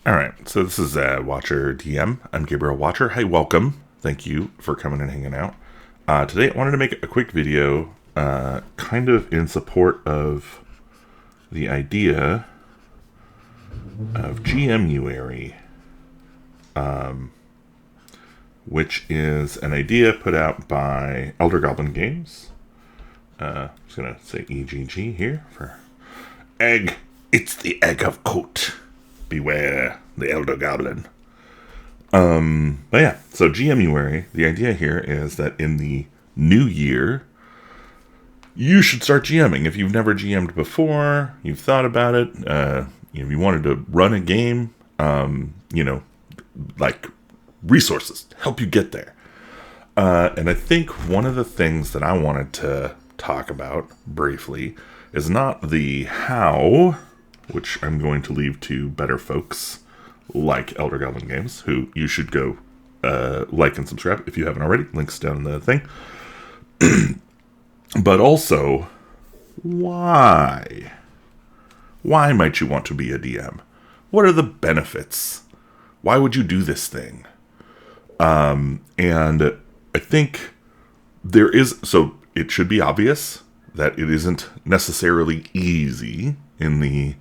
All right, so this is Watcher DM. I'm Gabriel Watcher. Hey, welcome. Thank you for coming and hanging out. Today, I wanted to make a quick video, kind of in support of the idea of GMuary, which is an idea put out by Elder Goblin Games. I'm just gonna say EGG here for egg. It's the egg of Kot. Beware the Elder Goblin. But yeah, so GMuary, the idea here is that in the new year, you should start GMing. If you've never GM'd before, you've thought about it, if you wanted to run a game, like resources to help you get there. And I think one of the things that I wanted to talk about briefly is not the how, which I'm going to leave to better folks like Elder Goblin Games, who you should go like and subscribe if you haven't already. Links down in the thing. But also, why? Why might you want to be a DM? What are the benefits? Why would you do this thing? And I think there is, so it should be obvious that it isn't necessarily easy in the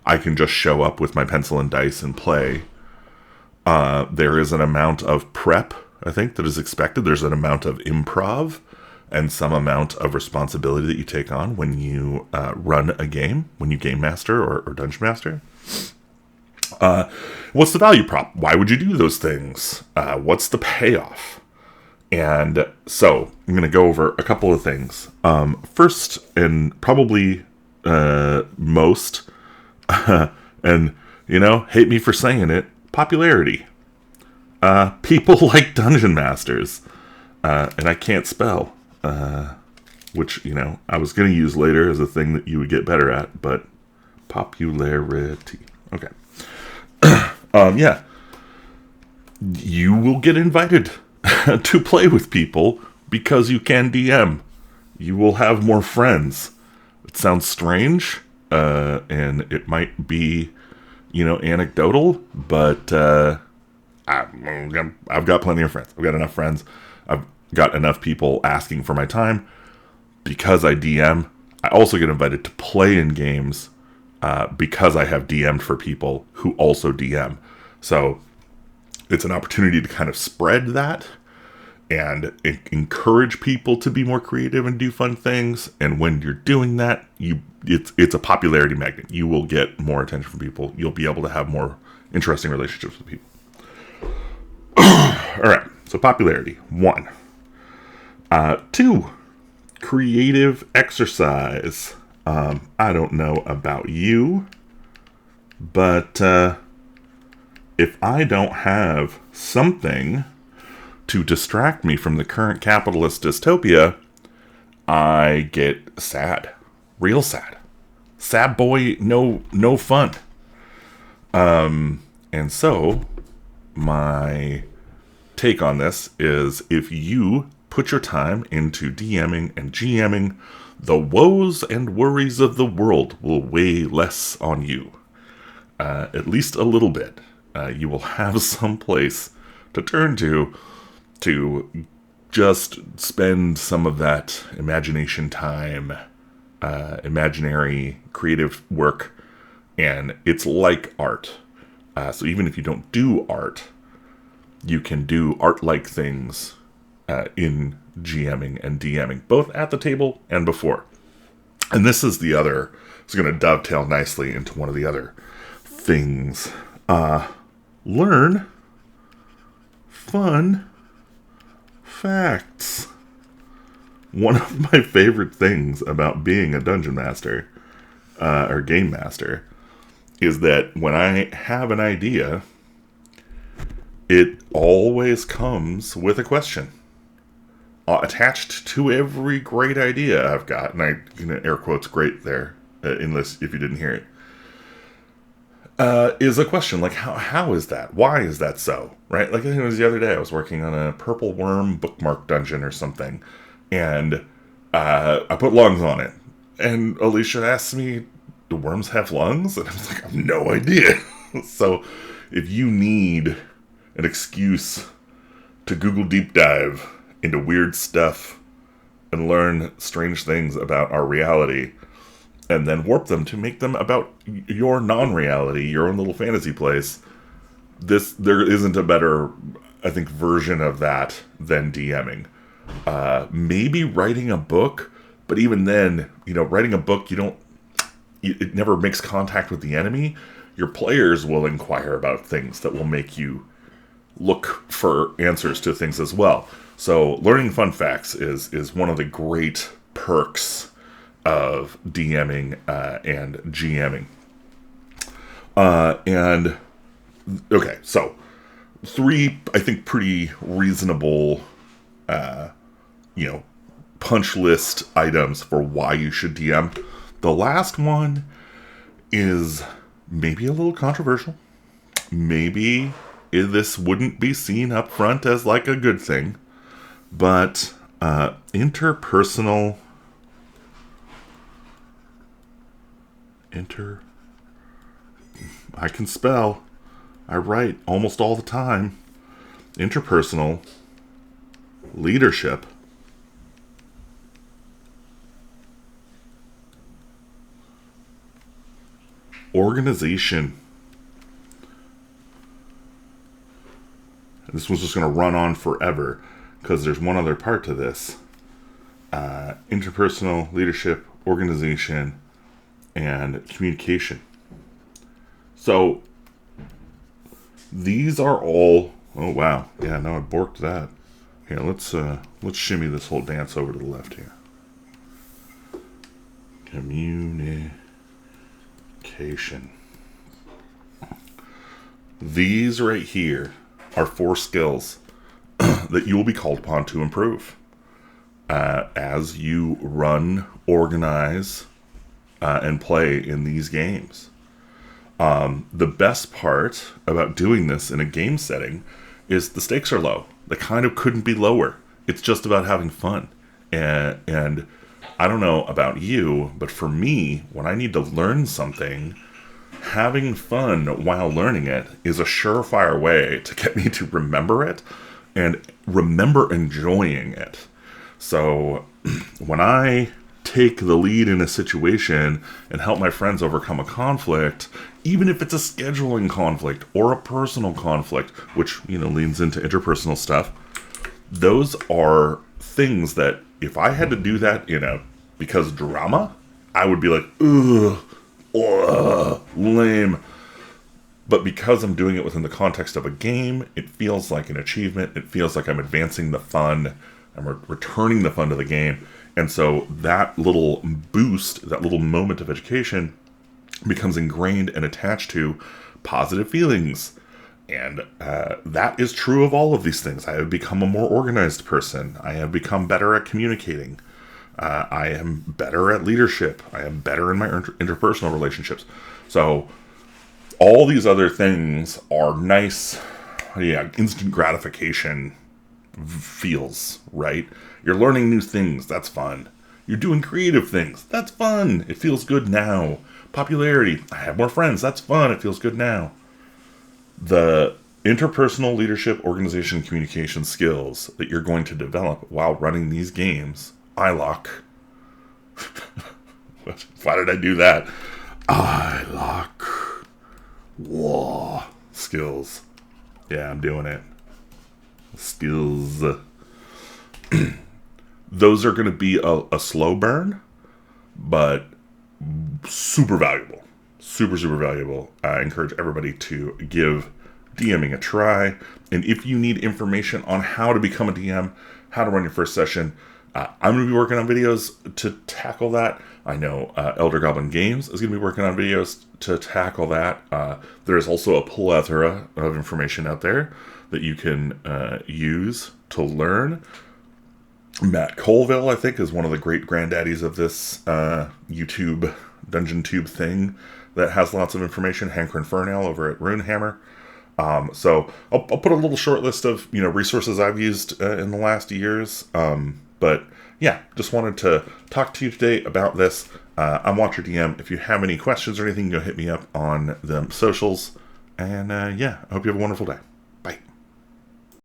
I can just show up with my pencil and dice and play. There is an amount of prep, I think, that is expected. There's an amount of improv and some amount of responsibility that you take on when you run a game, when you game master or dungeon master. What's the value prop? Why would you do those things? What's the payoff? And so I'm going to go over a couple of things. First, and probably most, and, hate me for saying it, popularity. People like dungeon masters. And I can't spell, which, I was going to use later as a thing that you would get better at, but popularity. Okay. Yeah. You will get invited to play with people because you can DM. You will have more friends. It sounds strange, and it might be, anecdotal, but I've got plenty of friends. I've got enough friends. I've got enough people asking for my time because I DM. I also get invited to play in games because I have DM'd for people who also DM. So it's an opportunity to kind of spread that and encourage people to be more creative and do fun things. And when you're doing that, it's a popularity magnet. You will get more attention from people. You'll be able to have more interesting relationships with people. All right, so popularity, 1. 2, creative exercise. I don't know about you, but if I don't have something to distract me from the current capitalist dystopia, I get sad. Real sad. Sad boy, no fun. And so, my take on this is if you put your time into DMing and GMing, the woes and worries of the world will weigh less on you. At least a little bit. You will have some place to turn to just spend some of that imagination time, imaginary creative work, and it's like art. So even if you don't do art, you can do art-like things in GMing and DMing, both at the table and before. And this is the other, it's going to dovetail nicely into one of the other things. Learn fun facts. One of my favorite things about being a dungeon master or game master is that when I have an idea, it always comes with a question attached to every great idea I've got. And I, air quotes great there in this if you didn't hear it. Is a question like how is that? Why is that so? Right? Like I think it was the other day I was working on a purple worm bookmark dungeon or something, and I put lungs on it, and Alicia asked me, "Do worms have lungs?" And I was like, "I have no idea." So if you need an excuse to Google deep dive into weird stuff and learn strange things about our reality, and then warp them to make them about your non-reality, your own little fantasy place, there isn't a better, I think, version of that than DMing. Maybe writing a book, but even then, writing a book, it never makes contact with the enemy. Your players will inquire about things that will make you look for answers to things as well. So learning fun facts is one of the great perks of DMing and GMing. Okay, so 3, I think, pretty reasonable, punch list items for why you should DM. The last one is maybe a little controversial. Maybe this wouldn't be seen up front as like a good thing, but interpersonal I can spell. I write almost all the time. Interpersonal leadership organization. This one's just going to run on forever because there's one other part to this. Interpersonal leadership, organization, and communication. So these are all. Oh wow, yeah. No, I borked that. Here, let's shimmy this whole dance over to the left here. Communication. These right here are 4 skills that you will be called upon to improve as you run, organize, and play in these games. The best part about doing this in a game setting is the stakes are low. They kind of couldn't be lower. It's just about having fun. And I don't know about you, but for me, when I need to learn something, having fun while learning it is a surefire way to get me to remember it and remember enjoying it. So when I take the lead in a situation and help my friends overcome a conflict, even if it's a scheduling conflict or a personal conflict, which, leans into interpersonal stuff, those are things that if I had to do that because drama, I would be like, ugh, lame. But because I'm doing it within the context of a game, it feels like an achievement. It feels like I'm advancing the fun. I'm returning the fun to the game. And so that little boost, that little moment of education becomes ingrained and attached to positive feelings. And that is true of all of these things. I have become a more organized person. I have become better at communicating. I am better at leadership. I am better in my interpersonal relationships. So all these other things are nice, instant gratification feels, right? You're learning new things. That's fun. You're doing creative things. That's fun. It feels good now. Popularity. I have more friends. That's fun. It feels good now. The interpersonal leadership, organization, communication skills that you're going to develop while running these games, ILOC. Why did I do that? ILOC. Whoa. Skills. Yeah, I'm doing it. Skills. Those are going to be a slow burn, but super valuable. Super, super valuable. I encourage everybody to give DMing a try. And if you need information on how to become a DM, how to run your first session, I'm going to be working on videos to tackle that. I know Elder Goblin Games is going to be working on videos to tackle that. There's also a plethora of information out there that you can use to learn. Matt Colville, I think, is one of the great granddaddies of this YouTube Dungeon Tube thing that has lots of information. Hank Infernal over at Runehammer. So I'll put a little short list of resources I've used in the last years. But yeah, just wanted to talk to you today about this. I'm Watcher DM. If you have any questions or anything, hit me up on the socials. And yeah, I hope you have a wonderful day.